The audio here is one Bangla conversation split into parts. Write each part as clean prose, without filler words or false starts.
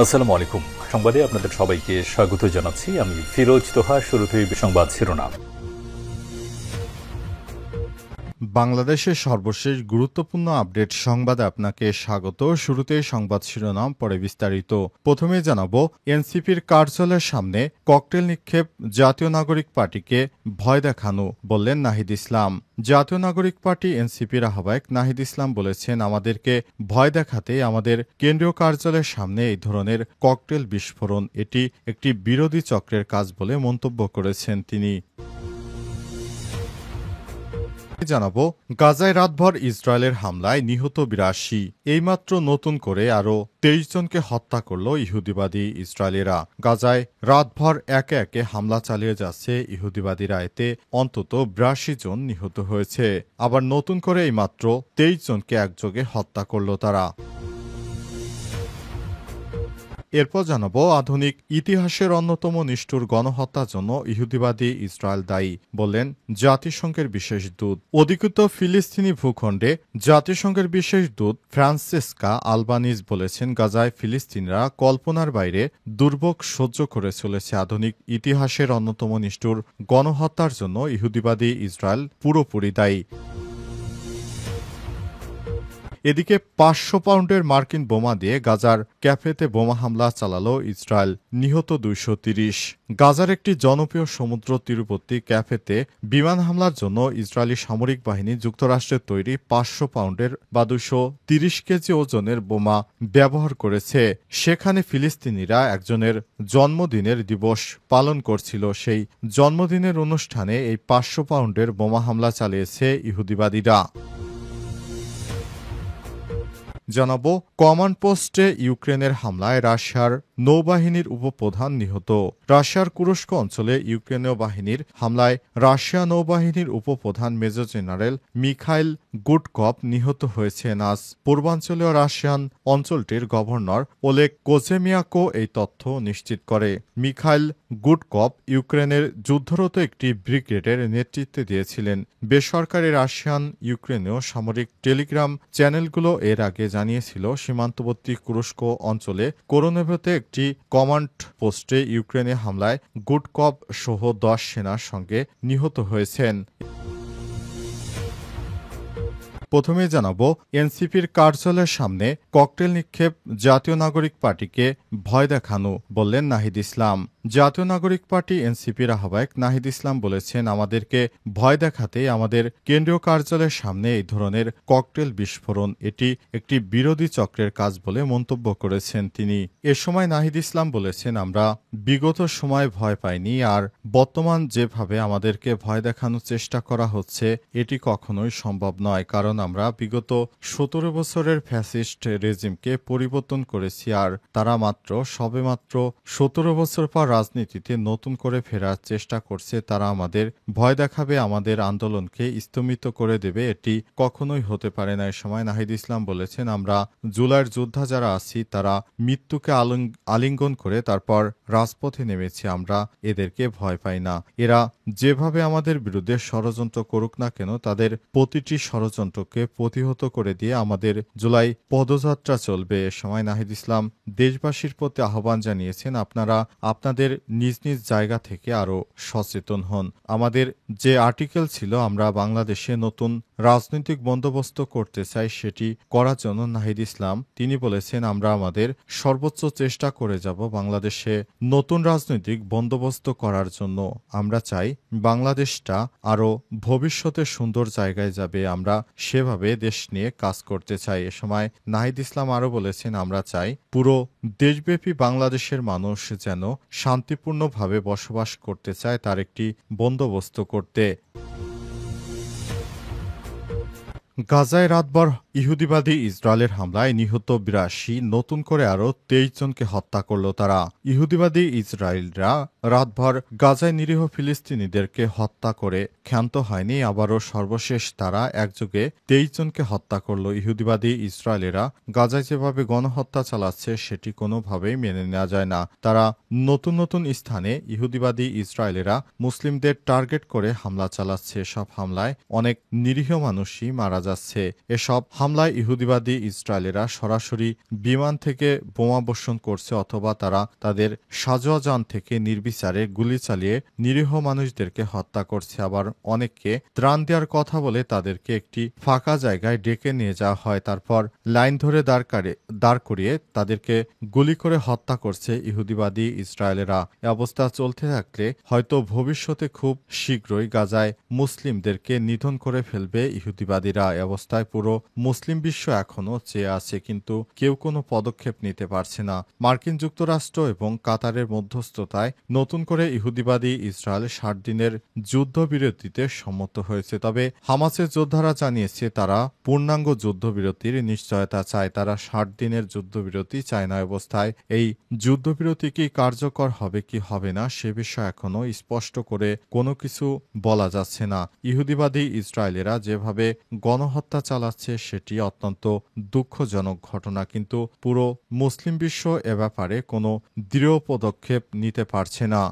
আসসালামু আলাইকুম। সংবাদে আপনাদের সবাইকে স্বাগত জানাচ্ছি। আমি ফিরোজ তোহা। শুরুতেই সংবাদ শিরোনাম। বাংলাদেশের সর্বশেষ গুরুত্বপূর্ণ আপডেট সংবাদে আপনাকে স্বাগত। শুরুতে সংবাদ শিরোনাম, পরে বিস্তারিত। প্রথমে জানাবো, এনসিপির কার্যালয়ের সামনে ককটেল নিক্ষেপ, জাতীয় নাগরিক পার্টিকে ভয় দেখানো, বললেন নাহিদ ইসলাম। জাতীয় নাগরিক পার্টি এনসিপির আহ্বায়ক নাহিদ ইসলাম বলেছেন, আমাদেরকে ভয় দেখাতে আমাদের কেন্দ্রীয় কার্যালয়ের সামনে এই ধরনের ককটেল বিস্ফোরণ, এটি একটি বিরোধী চক্রের কাজ বলে মন্তব্য করেছেন তিনি। জানাবো, গাজায় রাতভর ইসরায়েলের হামলায় নিহত ৮২। এইমাত্র নতুন করে আরও ২৩ জনকে হত্যা করল ইহুদিবাদী ইসরায়েলিরা। গাজায় রাতভর একে একে হামলা চালিয়ে যাচ্ছে ইহুদিবাদীরা। এতে অন্তত ৮২ জন নিহত হয়েছে। আবার নতুন করে এইমাত্র ২৩ জনকে একযোগে হত্যা করল তারা। এরপর জানাবো, আধুনিক ইতিহাসের অন্যতম নিষ্ঠুর গণহত্যার জন্য ইহুদিবাদী ইসরায়েল দায়ী, বললেন জাতিসংঘের বিশেষ দূত। অধিকৃত ফিলিস্তিনি ভূখণ্ডে জাতিসংঘের বিশেষ দূত ফ্রান্সেসকা আলবানিজ বলেছেন, গাজায় ফিলিস্তিনিরা কল্পনার বাইরে দুর্ভোগ সহ্য করে চলেছে। আধুনিক ইতিহাসের অন্যতম নিষ্ঠুর গণহত্যার জন্য ইহুদিবাদী ইসরায়েল পুরোপুরি দায়ী। এদিকে ৫০০ পাউন্ডের মার্কিন বোমা দিয়ে গাজার ক্যাফেতে বোমা হামলা চালালো ইসরায়েল, নিহত ২৩০। গাজার একটি জনপ্রিয় সমুদ্র তীরবর্তী ক্যাফেতে বিমান হামলার জন্য ইসরায়েলি সামরিক বাহিনী যুক্তরাষ্ট্রের তৈরি ৫০০ পাউন্ডের বা ২৩০ কেজি ওজনের বোমা ব্যবহার করেছে। সেখানে ফিলিস্তিনিরা একজনের জন্মদিনের দিবস পালন করছিল। সেই জন্মদিনের অনুষ্ঠানে এই ৫০০ পাউন্ডের বোমা হামলা চালিয়েছে ইহুদিবাদীরা। জানাবো, কমান্ড পোস্টে ইউক্রেনের হামলায় রাশিয়ার নৌবাহিনীর উপপ্রধান নিহত। রাশিয়ার কুরস্ক অঞ্চলে ইউক্রেনীয় বাহিনীর হামলায় রাশিয়া নৌবাহিনীর উপপ্রধান মেজর জেনারেল মিখাইল গুডকভ নিহত হয়েছেন আজ। পূর্বাঞ্চলীয় রাশিয়ান অঞ্চলটির গভর্নর ওলেগ কোজেমিয়াকো এই তথ্য নিশ্চিত করে। মিখাইল গুডকভ ইউক্রেনের যুদ্ধরত একটি ব্রিগেডের নেতৃত্বে দিয়েছিলেন। বেসরকারি রাশিয়ান ইউক্রেনীয় সামরিক টেলিগ্রাম চ্যানেলগুলো এর আগে জানিয়েছিল, সীমান্তবর্তী কুরস্ক অঞ্চলে কোরোনেভেতে একটি কমান্ড পোস্টে ইউক্রেনে হামলায় গুডকভ সহ ১০ সেনার সঙ্গে নিহত হয়েছেন। প্রথমে জানাবো, এনসিপির কার্যালয়ের সামনে ককটেল নিক্ষেপ, জাতীয় নাগরিক পার্টিকে ভয় দেখানো, বললেন নাহিদ ইসলাম। জাতীয় নাগরিক পার্টি এনসিপির আহ্বায়ক নাহিদ ইসলাম বলেছেন, আমাদেরকে ভয় দেখাতে আমাদের কেন্দ্রীয় কার্যালয়ের সামনে এই ধরনের ককটেল বিস্ফোরণ, এটি একটি বিরোধী চক্রের কাজ বলে মন্তব্য করেছেন তিনি। এ সময় নাহিদ ইসলাম বলেছেন, আমরা বিগত সময় ভয় পাইনি, আর বর্তমান যেভাবে আমাদেরকে ভয় দেখানোর চেষ্টা করা হচ্ছে এটি কখনোই সম্ভব নয়। কারণ আমরা বিগত ১৭ বছরের ফ্যাসিস্ট রেজিমকে পরিবর্তন করেছি, আর তারা সবেমাত্র ১৭ বছর পর রাজনীতিতে নতুন করে ফেরার চেষ্টা করছে। তারা আমাদের ভয় দেখাবে, আমাদের আন্দোলনকে স্তম্ভিত করে দেবে, এটি কখনোই হতে পারে না। এ সময় নাহিদ ইসলাম বলেছেন, আমরা জুলাইয়ের যোদ্ধা যারা আছি তারা মৃত্যুকে আলিঙ্গন করে তারপর রাজপথে নেমেছি, আমরা এদেরকে ভয় পাই না। এরা যেভাবে আমাদের বিরুদ্ধে ষড়যন্ত্র করুক না কেন, তাদের প্রতিটি ষড়যন্ত্রকে প্রতিহত করে দিয়ে আমাদের জুলাই পদযাত্রা চলবে। এ সময় নাহিদ ইসলাম দেশবাসীর প্রতি আহ্বান জানিয়েছেন, আপনারা আপনাদের নিজ নিজ জায়গা থেকে আরও সচেতন হন। আমাদের যে আর্টিকেল ছিল, আমরা বাংলাদেশে নতুন রাজনৈতিক বন্দোবস্ত করতে চাই, সেটি করার জন্য নাহিদ ইসলাম তিনি বলেছেন, আমরা আমাদের সর্বোচ্চ চেষ্টা করে যাব বাংলাদেশে নতুন রাজনৈতিক বন্দোবস্ত করার জন্য। আমরা চাই বাংলাদেশটা আরও ভবিষ্যতে সুন্দর জায়গায় যাবে, আমরা সেভাবে দেশ নিয়ে কাজ করতে চাই। এ সময় নাহিদ ইসলাম আরও বলেছেন, আমরা চাই পুরো দেশব্যাপী বাংলাদেশের মানুষ যেন শান্তিপূর্ণভাবে বসবাস করতে চায়, তার একটি বন্দোবস্ত করতে। গাজায় রাতভর ইহুদিবাদী ইসরায়েলের হামলায় নিহত ৮২, নতুন করে আরও ২৩ জনকে হত্যা করল তারা। ইহুদিবাদী ইসরায়েলরা রাতভর গাজায় নিরীহ ফিলিস্তিনিদেরকে হত্যা করে ক্ষান্ত হয়নি, আবারও সর্বশেষ তারা একযোগে ২৩ জনকে হত্যা করল। ইহুদিবাদী ইসরায়েলেরা গাজায় যেভাবে গণহত্যা চালাচ্ছে সেটি কোনোভাবেই মেনে নেওয়া যায় না। তারা নতুন নতুন স্থানে ইহুদিবাদী ইসরায়েলেরা মুসলিমদের টার্গেট করে হামলা চালাচ্ছে। সব হামলায় অনেক নিরীহ মানুষই মারা যাচ্ছে। এসব হামলায় ইহুদিবাদী ইসরায়েলেরা সরাসরি বিমান থেকে বোমাবর্ষণ করছে অথবা তারা তাদের সাজোয়া যান থেকে নির্বিচারে গুলি চালিয়ে নিরীহ মানুষদেরকে হত্যা করছে। আবার অনেককে ত্রাণ দেওয়ার কথা বলে তাদেরকে একটি ফাঁকা জায়গায় ডেকে নিয়ে যাওয়া হয়, তারপর লাইন ধরে দাঁড় করিয়ে তাদেরকে গুলি করে হত্যা করছে ইহুদিবাদী ইসরায়েলেরা। এ অবস্থা চলতে থাকলে হয়তো ভবিষ্যতে খুব শীঘ্রই গাজায় মুসলিমদেরকে নিধন করে ফেলবে ইহুদিবাদীরা। এ অবস্থায় পুরো মুসলিম বিশ্ব এখনও চেয়ে আছে, কিন্তু কেউ কোনো পদক্ষেপ নিতে পারছে না। মার্কিন যুক্তরাষ্ট্র এবং কাতারের মধ্যস্থতায় নতুন করে ইহুদিবাদী ইসরায়েল 60 দিনের যুদ্ধবিরতিতে সম্মত হয়েছে। তবে হামাসের যোদ্ধারা জানিয়েছে তারা পূর্ণাঙ্গ যুদ্ধবিরতির নিশ্চয়তা চায়। তারা 60 দিনের যুদ্ধবিরতি চায় না। অবস্থায় এই যুদ্ধবিরতি কি কার্যকর হবে কি হবে না সে বিষয়ে এখনও স্পষ্ট করে কোনো কিছু বলা যাচ্ছে না। ইহুদিবাদী ইসরায়েলেরা যেভাবে গণহত্যা চালাচ্ছে সেটি অত্যন্ত দুঃখজনক ঘটনা, কিন্তু পুরো মুসলিম বিশ্ব এ ব্যাপারে কোনো দৃঢ় পদক্ষেপ নিতে পারছে না।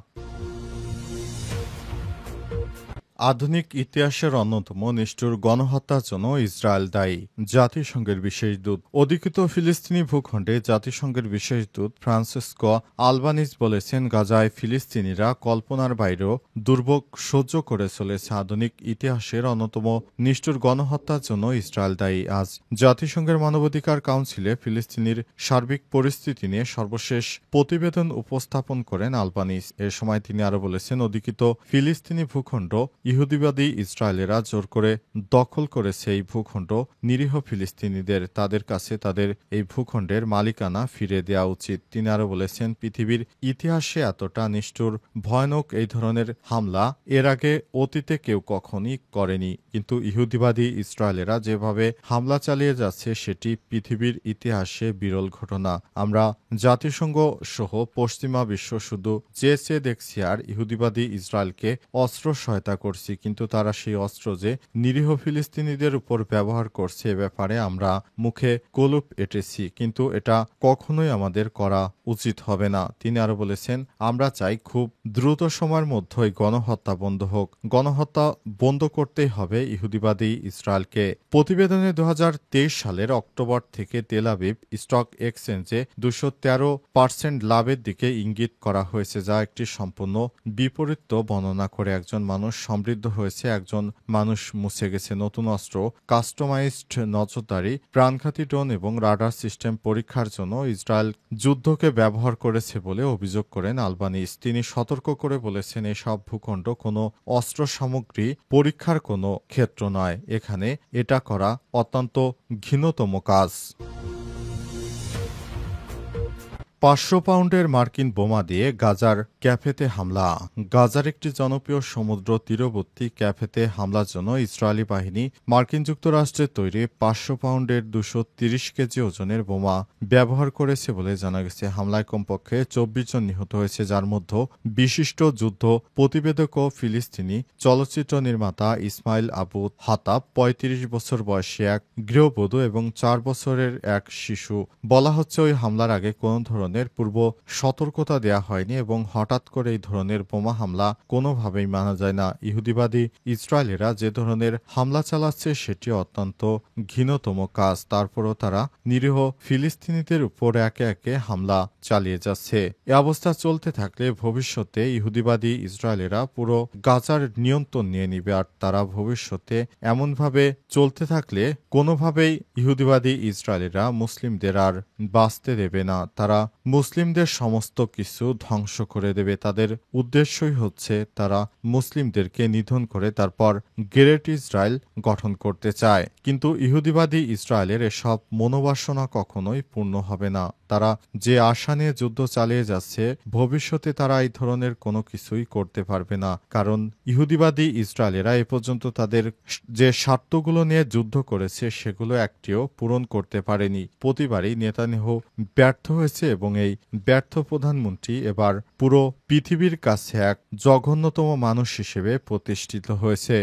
আধুনিক ইতিহাসের অন্যতম নিষ্ঠুর গণহত্যার জন্য ইসরায়েল দায়ী, জাতিসংঘের বিশেষ দূত। অধিকৃত ফিলিস্তিনি ভূখণ্ডে জাতিসংঘের বিশেষ দূত ফ্রান্সিসকো আলবানিজ বলেছেন, গাজায় ফিলিস্তিনিরা কল্পনার বাইরেও দুর্ভোগ সহ্য করে চলেছে। আধুনিক ইতিহাসের অন্যতম নিষ্ঠুর গণহত্যার জন্য ইসরায়েল দায়ী। আজ জাতিসংঘের মানবাধিকার কাউন্সিলে ফিলিস্তিনির সার্বিক পরিস্থিতি নিয়ে সর্বশেষ প্রতিবেদন উপস্থাপন করেন আলবানিজ। এ সময় তিনি আরও বলেছেন, অধিকৃত ফিলিস্তিনি ভূখণ্ড ইহুদিবাদী ইসরায়েলেরা জোর করে দখল করেছে। এই ভূখণ্ড নিরীহ ফিলিস্তিনিদের, তাদের কাছে তাদের এই ভূখণ্ডের মালিকানা ফিরে দেওয়া উচিত। তিনি আরও বলেছেন, পৃথিবীর ইতিহাসে এতটা নিষ্ঠুর ভয়ানক এই ধরনের হামলা এর আগে অতীতে কেউ কখনই করেনি, কিন্তু ইহুদিবাদী ইসরায়েলেরা যেভাবে হামলা চালিয়ে যাচ্ছে সেটি পৃথিবীর ইতিহাসে বিরল ঘটনা। আমরা জাতিসংঘ সহ পশ্চিমা বিশ্ব শুধু চেয়ে দেখছি আর ইহুদিবাদী ইসরায়েলকে অস্ত্র সহায়তা করছি, কিন্তু তারা সেই অস্ত্র যে নিরীহ ফিলিস্তিনিদের উপর ব্যবহার করছে এ ব্যাপারে আমরা মুখে কলুপ এঁটেছি, কিন্তু এটা কখনোই আমাদের করা উচিত হবে না। তিনি আরো বলেছেন, আমরা চাই খুব দ্রুত সময়ের মধ্যেই গণহত্যা বন্ধ হোক। গণহত্যা বন্ধ করতেই হবে ইহুদিবাদী ইসরায়েলকে। প্রতিবেদনে 2023 সালের অক্টোবর থেকে তেল আবিব স্টক এক্সচেঞ্জে 213% লাভের দিকে ইঙ্গিত করা হয়েছে, যা একটি সম্পূর্ণ বিপরীত বর্ণনা করে। একজন মানুষ সমৃদ্ধ হয়েছে, একজন মানুষ মুছে গেছে। নতুন অস্ত্র, কাস্টমাইজড নজরদারি, প্রাণঘাতী ড্রোন এবং রাডার সিস্টেম পরীক্ষার জন্য ইসরায়েল যুদ্ধকে ব্যবহার করেছে বলে অভিযোগ করেন আলবানিজ। তিনি সতর্ক করে বলেছেন, এসব ভূখণ্ড কোনো অস্ত্র সামগ্রী পরীক্ষার কোনো ক্ষেত্র নয়। এখানে এটা করা অত্যন্ত ঘৃণ্যতম কাজ। 500 পাউন্ডের মার্কিন বোমা দিয়ে গাজার ক্যাফেতে হামলা। গাজার একটি জনপ্রিয় সমুদ্র তীরবর্তী ক্যাফেতে হামলার জন্য ইসরায়েলি বাহিনী মার্কিন যুক্তরাষ্ট্রের তৈরি 500 পাউন্ডের 230 কেজি ওজনের বোমা ব্যবহার করেছে বলে জানা গেছে। হামলায় কমপক্ষে 24 জন নিহত হয়েছে, যার মধ্যে বিশিষ্ট যুদ্ধ প্রতিবেদক ও ফিলিস্তিনি চলচ্চিত্র নির্মাতা ইসমাইল আবু হাতাব, 35 বছর বয়সী এক গৃহবধূ এবং 4 বছরের এক শিশু। বলা হচ্ছে, ওই হামলার আগে কোনো ধরনের পূর্ব সতর্কতা দেয়া হয়নি এবং হঠাৎ করে এই ধরনের বোমা হামলা কোনোভাবেই মানা যায় না। ইহুদিবাদী ইসরায়েলেরা যে ধরনের হামলা চালাচ্ছে সেটি অত্যন্ত ঘৃণ্যতম কাজ। তারপরও তারা নিরীহ ফিলিস্তিনিদের উপর একে একে হামলা চালিয়ে যাচ্ছে। এ অবস্থা চলতে থাকলে ভবিষ্যতে ইহুদিবাদী ইসরায়েলেরা পুরো গাজার নিয়ন্ত্রণ নিয়ে নিবে, আর তারা ভবিষ্যতে এমনভাবে চলতে থাকলে কোনোভাবেই ইহুদিবাদী ইসরায়েলেরা মুসলিমদের আর বাঁচতে দেবে না। তারা মুসলিমদের সমস্ত কিছু ধ্বংস করে দেবে। তাদের উদ্দেশ্যই হচ্ছে তারা মুসলিমদেরকে নিধন করে তারপর গ্রেট ইসরায়েল গঠন করতে চায়। কিন্তু ইহুদিবাদী ইসরায়েলের এসব মনোবাসনা কখনোই পূর্ণ হবে না। তারা যে আশা নিয়ে যুদ্ধ চালিয়ে যাচ্ছে, ভবিষ্যতে তারা এই ধরনের কোনো কিছুই করতে পারবে না, কারণ ইহুদিবাদী ইসরায়েলেরা এ পর্যন্ত তাদের যে স্বার্থগুলো নিয়ে যুদ্ধ করেছে সেগুলো একটিও পূরণ করতে পারেনি। প্রতিবারই নেতানিয়াহু ব্যর্থ হয়েছে এবং এই ব্যর্থ প্রধানমন্ত্রী এবার পুরো পৃথিবীর কাছে এক জঘন্যতম মানুষ হিসেবে প্রতিষ্ঠিত হয়েছে।